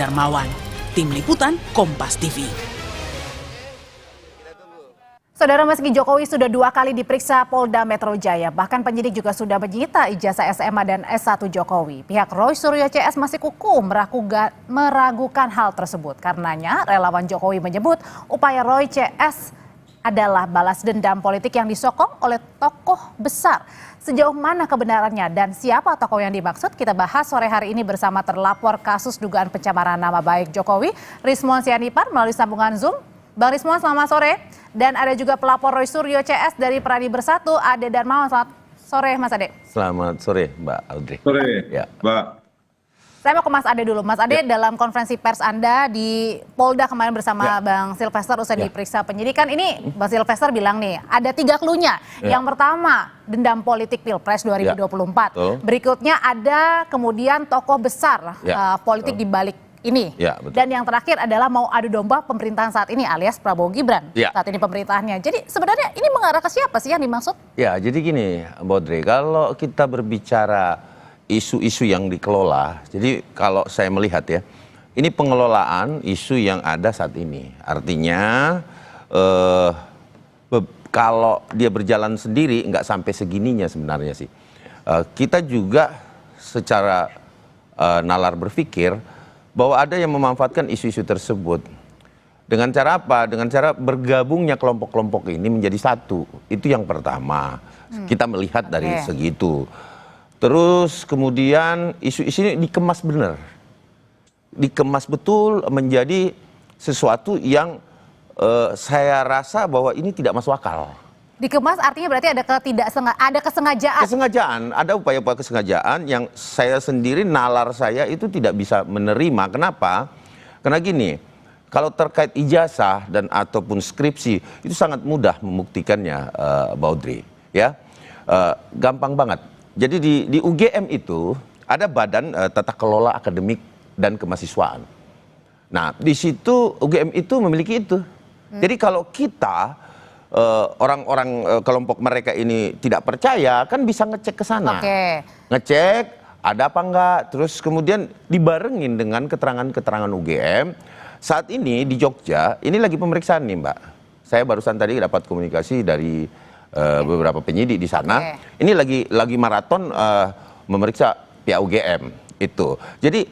Darmawan, Tim Liputan Kompas TV. Saudara, meski Jokowi sudah 2 kali diperiksa Polda Metro Jaya, bahkan penyidik juga sudah menyita ijazah SMA dan S1 Jokowi. Pihak Roy Suryo CS masih kukuh meragukan hal tersebut. Karenanya relawan Jokowi menyebut upaya Roy CS adalah balas dendam politik yang disokong oleh tokoh besar. Sejauh mana kebenarannya dan siapa tokoh yang dimaksud, kita bahas sore hari ini bersama terlapor kasus dugaan pencemaran nama baik Jokowi, Rismon Sianipar, melalui sambungan Zoom. Bang Rismon, selamat sore. Dan ada juga pelapor Roy Suryo CS dari Pradi Bersatu, Ade Darmawan. Selamat sore, Mas Ade. Selamat sore, Mbak Audrey. Sore, ya. Mbak. Saya mau ke Mas Ade dulu. Mas Ade, dalam konferensi pers Anda di Polda kemarin bersama Bang Silvester usai diperiksa penyidikan, ini Bang Silvester bilang nih, ada 3 cluenya. Yang pertama, dendam politik Pilpres 2024. Berikutnya ada kemudian tokoh besar politik di balik ini. Dan yang terakhir adalah mau adu domba pemerintahan saat ini alias Prabowo Gibran. Saat ini pemerintahannya. Jadi sebenarnya ini mengarah ke siapa sih yang dimaksud? Ya, jadi gini, Mbak Audrey, kalau kita berbicara isu-isu yang dikelola, jadi kalau saya melihat ya, ini pengelolaan isu yang ada saat ini. Artinya kalau dia berjalan sendiri nggak sampai segininya sebenarnya sih. Kita juga secara nalar berpikir bahwa ada yang memanfaatkan isu-isu tersebut. Dengan cara apa? Dengan cara bergabungnya kelompok-kelompok ini menjadi satu. Itu yang pertama. Kita melihat dari segitu. Terus kemudian isu-isu ini dikemas benar. Dikemas betul menjadi sesuatu yang saya rasa bahwa ini tidak masuk akal. Dikemas artinya berarti ada kesengajaan. Kesengajaan, ada upaya-upaya kesengajaan yang saya sendiri, nalar saya itu tidak bisa menerima. Kenapa? Karena gini, kalau terkait ijazah dan ataupun skripsi itu sangat mudah membuktikannya, Mbak Audrey. Ya, gampang banget. Jadi di UGM itu ada Badan Tata Kelola Akademik dan Kemahasiswaan. Nah, di situ UGM itu memiliki itu. Jadi kalau kita orang-orang kelompok mereka ini tidak percaya, kan bisa ngecek ke sana. Ngecek ada apa enggak, terus kemudian dibarengin dengan keterangan-keterangan UGM. Saat ini di Jogja, ini lagi pemeriksaan nih Mbak. Saya barusan tadi dapat komunikasi dari beberapa penyidik di sana. Ini lagi maraton memeriksa pihak UGM itu. Jadi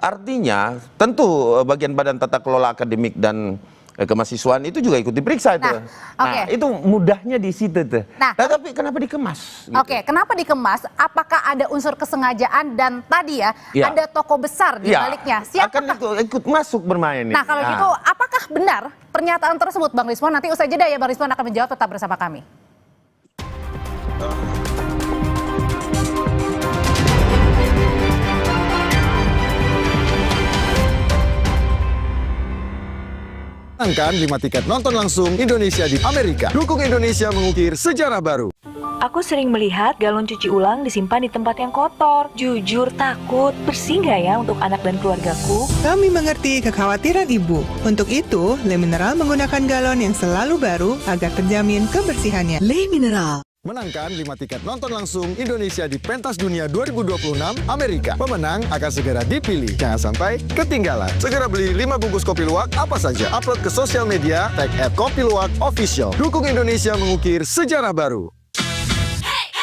artinya tentu bagian Badan Tata Kelola Akademik dan Kemahasiswaan itu juga ikut diperiksa itu. Nah, itu mudahnya di situ tuh. Nah, tapi kenapa dikemas? Gitu. Kenapa dikemas? Apakah ada unsur kesengajaan dan tadi ada tokoh besar di baliknya? Akan ikut masuk bermain. Nah, kalau gitu apakah benar pernyataan tersebut, Bang Rismon? Nanti usai jeda ya, Bang Rismon akan menjawab, tetap bersama kami. Menangkan 5 tiket nonton langsung Indonesia di Amerika. Dukung Indonesia mengukir sejarah baru. Aku sering melihat galon cuci ulang disimpan di tempat yang kotor. Jujur takut, bersih nggak ya untuk anak dan keluargaku? Kami mengerti kekhawatiran Ibu. Untuk itu, Le Mineral menggunakan galon yang selalu baru agar terjamin kebersihannya. Le Mineral. Menangkan 5 tiket nonton langsung Indonesia di Pentas Dunia 2026 Amerika. Pemenang akan segera dipilih. Jangan sampai ketinggalan. Segera beli 5 bungkus kopi luwak apa saja. Upload ke sosial media, tag @kopiluwakofficial. Dukung Indonesia mengukir sejarah baru.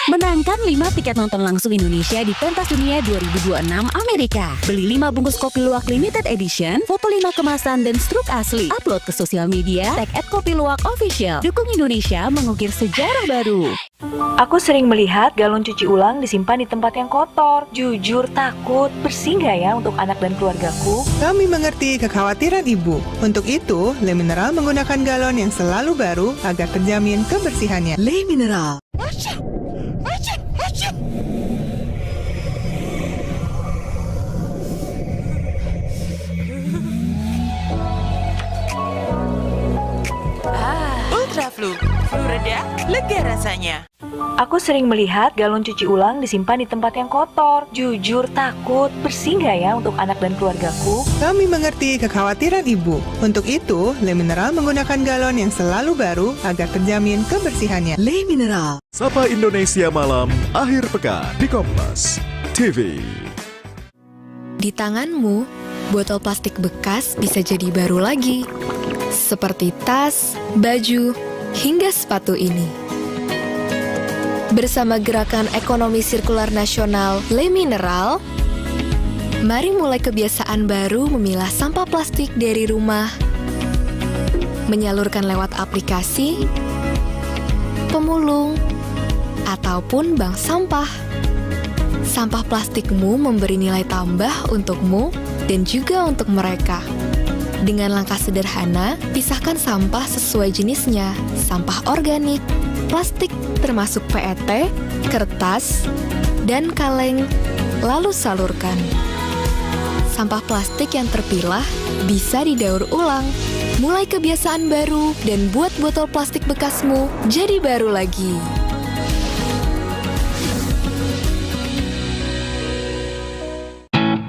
Menangkan 5 tiket nonton langsung Indonesia di Pentas Dunia 2026 Amerika. Beli 5 bungkus kopi luwak limited edition, foto 5 kemasan dan struk asli. Upload ke sosial media, tag @kopiluwakofficial. Dukung Indonesia mengukir sejarah baru. Aku sering melihat galon cuci ulang disimpan di tempat yang kotor. Jujur takut, bersih nggak ya untuk anak dan keluargaku? Kami mengerti kekhawatiran Ibu. Untuk itu, Le Mineral menggunakan galon yang selalu baru agar terjamin kebersihannya. Le Mineral. Ultra Flu reda, lega rasanya. Aku sering melihat galon cuci ulang disimpan di tempat yang kotor. Jujur takut, bersih nggak ya untuk anak dan keluargaku? Kami mengerti kekhawatiran Ibu. Untuk itu, Le Mineral menggunakan galon yang selalu baru agar terjamin kebersihannya. Le Mineral. Sapa Indonesia Malam, akhir pekan di Kompas TV. Di tanganmu botol plastik bekas bisa jadi baru lagi. Seperti tas, baju, hingga sepatu ini. Bersama Gerakan Ekonomi Sirkular Nasional Le Mineral, mari mulai kebiasaan baru memilah sampah plastik dari rumah, menyalurkan lewat aplikasi, pemulung, ataupun bank sampah. Sampah plastikmu memberi nilai tambah untukmu dan juga untuk mereka. Dengan langkah sederhana, pisahkan sampah sesuai jenisnya, sampah organik, plastik termasuk PET, kertas, dan kaleng, lalu salurkan. Sampah plastik yang terpilah bisa didaur ulang. Mulai kebiasaan baru dan buat botol plastik bekasmu jadi baru lagi.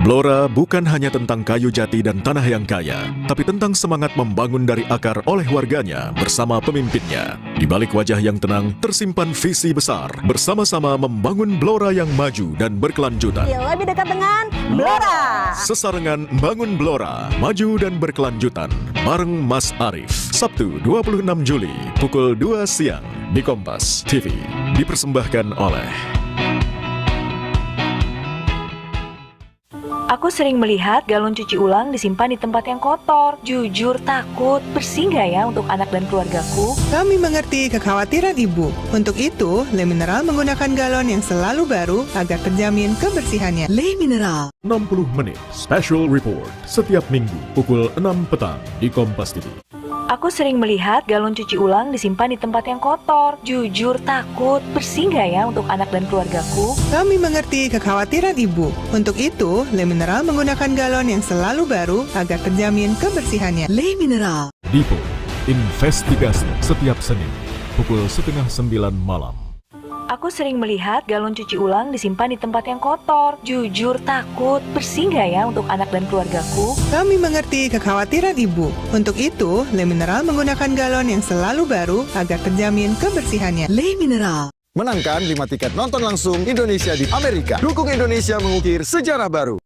Blora bukan hanya tentang kayu jati dan tanah yang kaya, tapi tentang semangat membangun dari akar oleh warganya bersama pemimpinnya. Di balik wajah yang tenang, tersimpan visi besar. Bersama-sama membangun Blora yang maju dan berkelanjutan. Lebih dekat dengan Blora. Sesarengan Bangun Blora, maju dan berkelanjutan. Bareng Mas Arief. Sabtu 26 Juli, pukul 2 siang di Kompas TV. Dipersembahkan oleh... Aku sering melihat galon cuci ulang disimpan di tempat yang kotor. Jujur takut, bersih nggak ya untuk anak dan keluargaku? Kami mengerti kekhawatiran Ibu. Untuk itu, Le Mineral menggunakan galon yang selalu baru agar terjamin kebersihannya. Le Mineral. 60 menit Special Report setiap minggu pukul 6 petang di Kompas TV. Aku sering melihat galon cuci ulang disimpan di tempat yang kotor. Jujur takut, bersih nggak ya untuk anak dan keluargaku? Kami mengerti kekhawatiran Ibu. Untuk itu, Le Mineral menggunakan galon yang selalu baru agar terjamin kebersihannya. Le Mineral. Dipo, investigasi setiap Senin pukul 8:30 malam. Aku sering melihat galon cuci ulang disimpan di tempat yang kotor. Jujur takut, bersih nggak ya untuk anak dan keluargaku? Kami mengerti kekhawatiran Ibu. Untuk itu, Le Mineral menggunakan galon yang selalu baru agar terjamin kebersihannya. Le Mineral. Menangkan 5 tiket nonton langsung Indonesia di Amerika. Dukung Indonesia mengukir sejarah baru.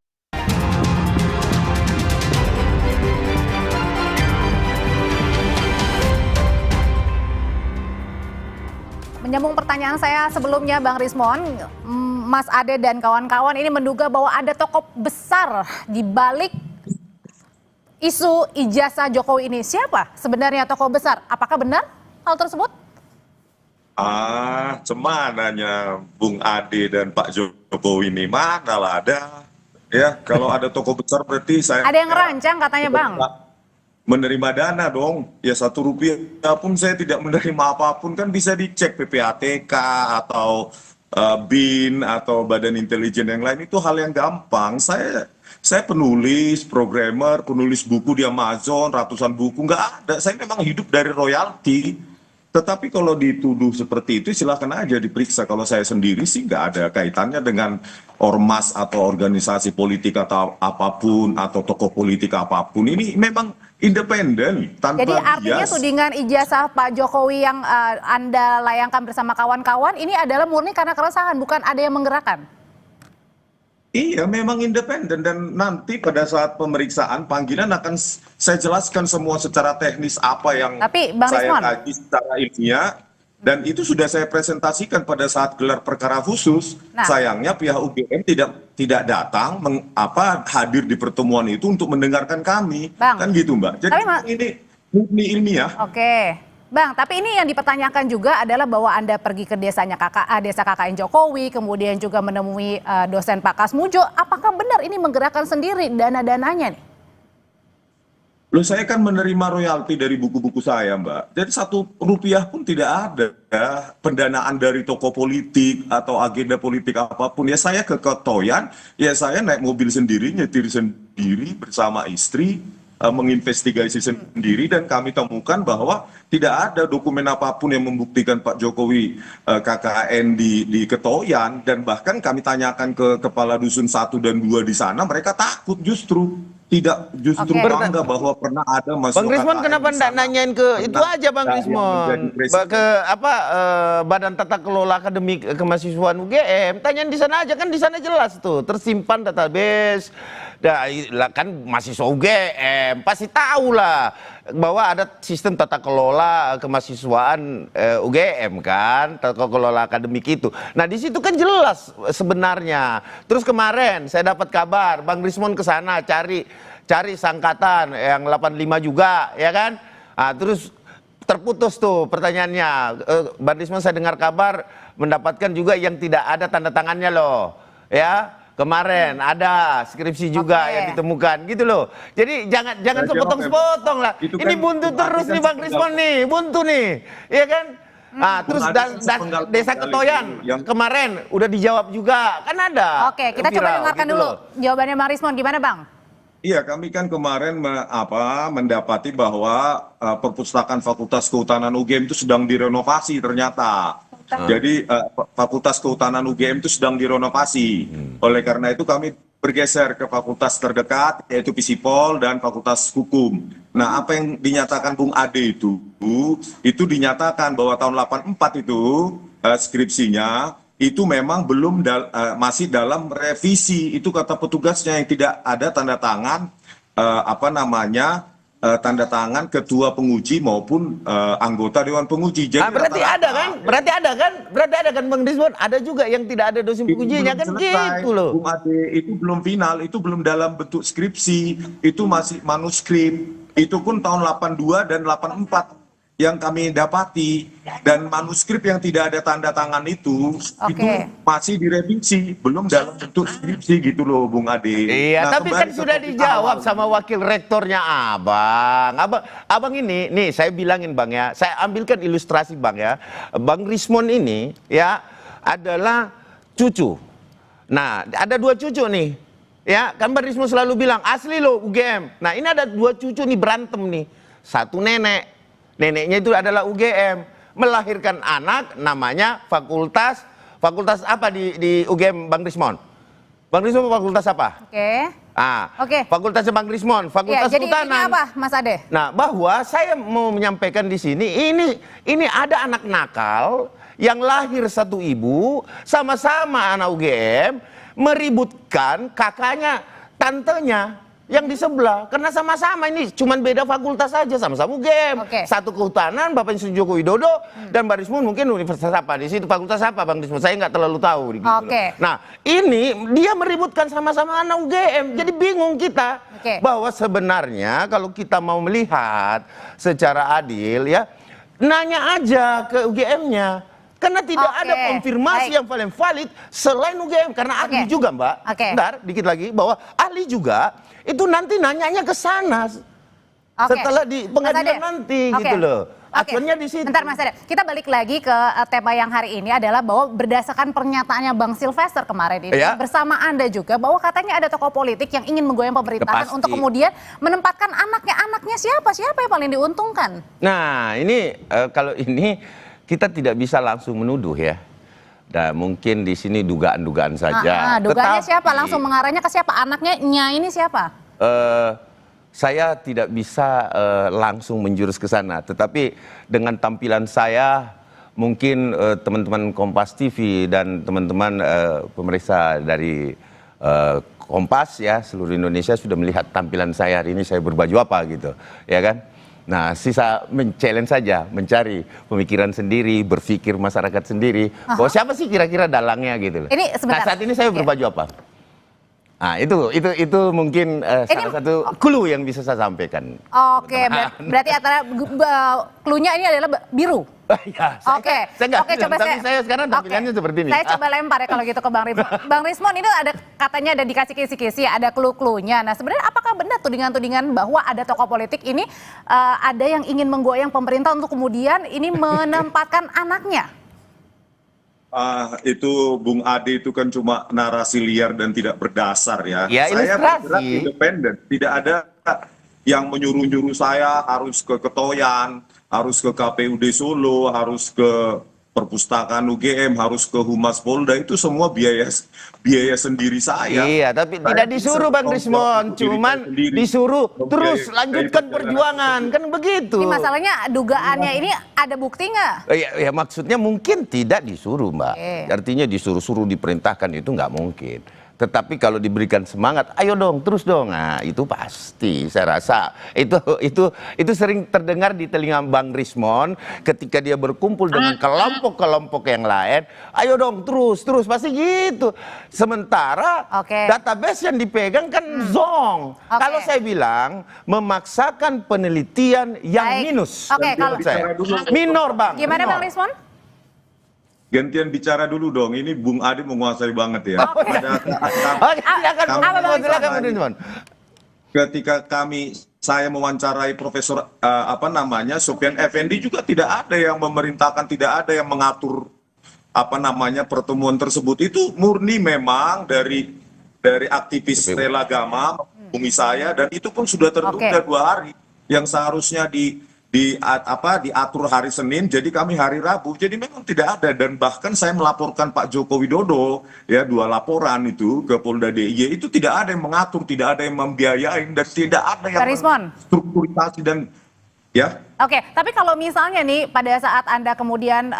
Menyambung pertanyaan saya sebelumnya, Bang Rismon, Mas Ade dan kawan-kawan ini menduga bahwa ada tokoh besar di balik isu ijazah Jokowi ini. Siapa sebenarnya tokoh besar? Apakah benar hal tersebut? Cemananya Bung Ade dan Pak Jokowi ini mana lah ada. Ya, kalau ada tokoh besar berarti saya... Ada yang ngerancang katanya, Bang. Menerima dana dong, ya Rp1 pun saya tidak menerima apapun, kan bisa dicek PPATK atau BIN atau Badan Intelijen yang lain, itu hal yang gampang. Saya penulis, programmer, penulis buku di Amazon, ratusan buku, nggak ada. Saya memang hidup dari royalti. Tetapi kalau dituduh seperti itu silahkan aja diperiksa. Kalau saya sendiri sih nggak ada kaitannya dengan ormas atau organisasi politik atau apapun, atau tokoh politik apapun. Ini memang independen, tanpa Jadi artinya bias. tudingan ijazah Pak Jokowi yang Anda layangkan bersama kawan-kawan ini adalah murni karena keresahan, bukan ada yang menggerakkan? Iya, memang independen, dan nanti pada saat pemeriksaan panggilan akan saya jelaskan semua secara teknis apa yang saya kaji secara ilmiah, dan itu sudah saya presentasikan pada saat gelar perkara khusus. Sayangnya pihak UGM tidak datang hadir di pertemuan itu untuk mendengarkan kami. Kan gitu, Mbak. Jadi ini murni ilmiah. Oke. Bang, tapi ini yang dipertanyakan juga adalah bahwa Anda pergi ke desa KKN Jokowi, kemudian juga menemui dosen Pak Kasmujo. Apakah benar ini menggerakkan sendiri dana-dananya nih? Loh, saya kan menerima royalti dari buku-buku saya, Mbak. Jadi Rp1 pun tidak ada pendanaan dari tokoh politik atau agenda politik apapun. Ya saya ke Ketoyan, ya saya naik mobil sendiri, nyetir sendiri bersama istri, menginvestigasi sendiri, dan kami temukan bahwa tidak ada dokumen apapun yang membuktikan Pak Jokowi KKN di Ketoyan, dan bahkan kami tanyakan ke kepala dusun 1 dan 2 di sana, mereka takut justru bangga bahwa pernah ada masuk. Bang Rismon kenapa enggak nanyain ke itu aja, Bang Rismon, ke Badan Tata Kelola Akademik Kemahasiswaan UGM, tanyain di sana aja, kan di sana jelas tuh tersimpan database Kan mahasiswa UGM pasti tahu lah bahwa ada sistem tata kelola kemahasiswaan UGM kan, tata kelola akademik itu. Nah di situ kan jelas sebenarnya. Terus kemarin saya dapat kabar Bang Rismon ke sana cari sangkatan yang 85 juga, ya kan? Nah, terus terputus tuh pertanyaannya. Bang Rismon saya dengar kabar mendapatkan juga yang tidak ada tanda tangannya loh, ya. Kemarin ada skripsi juga yang ditemukan gitu loh. Jadi jangan sepotong-sepotong lah. Ini buntu terus nih Bang Rismon nih, buntu nih, ya kan? Nah, terus Desa Ketoyan kemarin udah dijawab juga, kan ada. Oke, kita coba dengarkan dulu jawabannya Bang Rismon, gimana Bang? Iya, kami kan kemarin mendapati bahwa perpustakaan Fakultas Kehutanan UGM itu sedang direnovasi ternyata. Jadi Fakultas Kehutanan UGM itu sedang direnovasi. Oleh karena itu kami bergeser ke fakultas terdekat, yaitu Fisipol dan Fakultas Hukum. Nah, apa yang dinyatakan Bung Ade itu dinyatakan bahwa tahun 84 itu skripsinya itu memang belum masih dalam revisi. Itu kata petugasnya yang tidak ada tanda tangan tanda tangan ketua penguji maupun anggota dewan penguji. Jadi berarti ada kan Bang Rismon, ada juga yang tidak ada dosen pengujinya kan gitu loh. Bung Ade, itu belum final, itu belum dalam bentuk skripsi, itu masih manuskrip. Itu pun tahun 82 dan 84 yang kami dapati, dan manuskrip yang tidak ada tanda tangan itu masih direvisi, belum dalam bentuk skripsi gitu loh Bung Ade. Iya, nah, tapi kan sudah dijawab sama wakil rektornya Abang ini, nih saya bilangin Bang ya, saya ambilkan ilustrasi Bang ya. Bang Rismon ini ya adalah cucu. Nah, ada 2 cucu nih. Ya, kan Bang Rismon selalu bilang asli loh UGM. Nah, ini ada 2 cucu nih berantem nih. Satu neneknya itu adalah UGM, melahirkan anak namanya fakultas apa di UGM Bang Rismon? Bang Rismon fakultas apa? Fakultasnya Bang Rismon, Fakultas Kehutanan. Jadi ini apa Mas Ade? Nah, bahwa saya mau menyampaikan di sini ini ada anak nakal yang lahir satu ibu, sama-sama anak UGM, meributkan kakaknya, tantenya yang di sebelah, karena sama-sama ini cuman beda fakultas saja, sama-sama UGM. Satu Kehutanan, Bapak Insinyur Joko Widodo, dan Bang Rismon mungkin universitas apa di situ, fakultas apa Bang Rismon, saya nggak terlalu tahu. Gitu Nah, ini dia meributkan sama-sama anak UGM, jadi bingung kita bahwa sebenarnya kalau kita mau melihat secara adil ya, nanya aja ke UGM-nya. Karena tidak ada konfirmasi yang paling valid selain UGM, karena ahli juga Mbak. Bentar, dikit lagi, bahwa ahli juga itu nanti nanyanya ke sana setelah di pengadilan nanti gitu loh. Acuannya di situ. Bentar Mas Ade, kita balik lagi ke tema yang hari ini adalah bahwa berdasarkan pernyataannya Bang Sylvester kemarin ini bersama Anda juga, bahwa katanya ada tokoh politik yang ingin menggoyang pemerintahan untuk kemudian menempatkan anaknya siapa yang paling diuntungkan. Nah ini kalau ini kita tidak bisa langsung menuduh ya. Nah, mungkin di sini dugaan-dugaan saja. Dugaannya siapa? Langsung mengarahnya ke siapa? Anaknya ini siapa? Saya tidak bisa langsung menjurus ke sana. Tetapi dengan tampilan saya, mungkin teman-teman Kompas TV dan teman-teman pemeriksa dari Kompas ya seluruh Indonesia sudah melihat tampilan saya hari ini, saya berbaju apa gitu, ya kan? Nah, sisa men-challenge saja, mencari pemikiran sendiri, berpikir masyarakat sendiri. Bahwa siapa sih kira-kira dalangnya gitu loh. Nah, saat ini saya berbaju apa? Nah, itu mungkin salah satu clue yang bisa saya sampaikan. Berarti antara clue-nya ini adalah biru. Coba saya sekarang tampilannya seperti ini. Saya coba lempar ya kalau gitu ke Bang Rismon. Bang Rismon, ini katanya ada dikasih kisi-kisi, ada clue-cluenya. Nah, sebenarnya apakah benar tudingan-tudingan bahwa ada tokoh politik ini ada yang ingin menggoyang pemerintah untuk kemudian ini menempatkan anaknya? Itu Bung Ade itu kan cuma narasi liar dan tidak berdasar ya. Saya bergerak independen, tidak ada yang menyuruh-nyuruh saya harus ke Ketoyan, harus ke KPUD Solo, harus ke perpustakaan UGM, harus ke Humas Polda, itu semua biaya sendiri saya. Iya, tapi tidak disuruh Bang Rismon, cuman disuruh terus lanjutkan perjuangan, kan begitu. Ini masalahnya dugaannya ini ada bukti nggak? Ya maksudnya mungkin tidak disuruh Mbak, artinya disuruh-suruh diperintahkan itu nggak mungkin. Tetapi kalau diberikan semangat, ayo dong, terus dong. Nah, itu pasti saya rasa itu sering terdengar di telinga Bang Rismon ketika dia berkumpul dengan kelompok-kelompok yang lain. Ayo dong, terus pasti gitu. Sementara database yang dipegang kan zong. Kalau saya bilang memaksakan penelitian yang minus. Kalau saya minor, Bang. Gimana Bang Rismon? Gantian bicara dulu dong, ini Bung Adi menguasai banget ya. Ketika saya mewawancarai Profesor Sufyan Effendi juga tidak ada yang memerintahkan, tidak ada yang mengatur pertemuan tersebut. Itu murni memang dari aktivis Stella Gama menghubungi saya, dan itu pun sudah tertunda 2 hari yang seharusnya diatur hari Senin, jadi kami hari Rabu. Jadi memang tidak ada, dan bahkan saya melaporkan Pak Joko Widodo ya 2 laporan itu ke Polda DIY, itu tidak ada yang mengatur, tidak ada yang membiayain, dan tidak ada yang strukturisasi dan ya. Tapi kalau misalnya nih pada saat Anda kemudian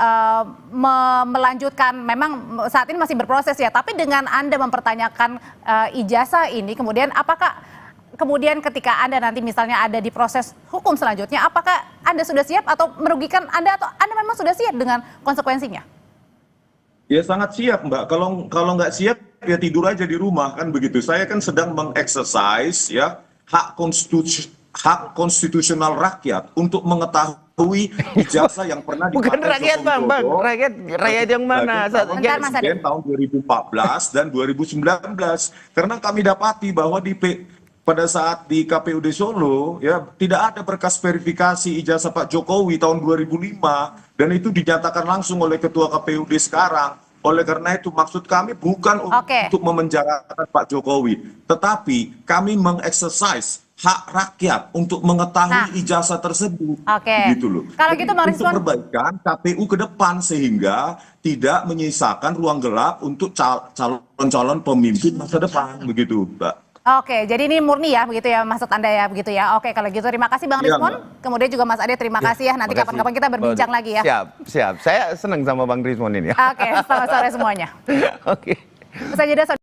melanjutkan, memang saat ini masih berproses ya, tapi dengan Anda mempertanyakan ijazah ini, kemudian apakah kemudian ketika Anda nanti misalnya ada di proses hukum selanjutnya, apakah Anda sudah siap atau merugikan Anda, atau Anda memang sudah siap dengan konsekuensinya? Ya sangat siap, Mbak. Kalau nggak siap ya tidur aja di rumah, kan begitu. Saya kan sedang mengeksersis ya hak konstitusional rakyat untuk mengetahui ijazah yang pernah dipakai. Bukan rakyat, Bang. Rakyat yang mana? Presiden tahun 2014 dan 2019. Karena kami dapati bahwa pada saat di KPUD Solo ya tidak ada berkas verifikasi ijazah Pak Jokowi tahun 2005, dan itu dinyatakan langsung oleh Ketua KPUD sekarang. Oleh karena itu maksud kami bukan untuk memenjarakan Pak Jokowi, tetapi kami mengeksersis hak rakyat untuk mengetahui ijazah tersebut. Gitu loh. Kalau gitu Bang Rismon, untuk perbaikan KPU ke depan sehingga tidak menyisakan ruang gelap untuk calon-calon pemimpin masa depan, begitu, Mbak. Jadi ini murni ya, begitu ya maksud Anda ya, begitu ya. Kalau gitu terima kasih Bang Rismon. Kemudian juga Mas Ade, terima kasih ya. Nanti kapan-kapan kita berbincang lagi ya. Siap. Saya senang sama Bang Rismon ini. Selamat sore semuanya. Usai jeda.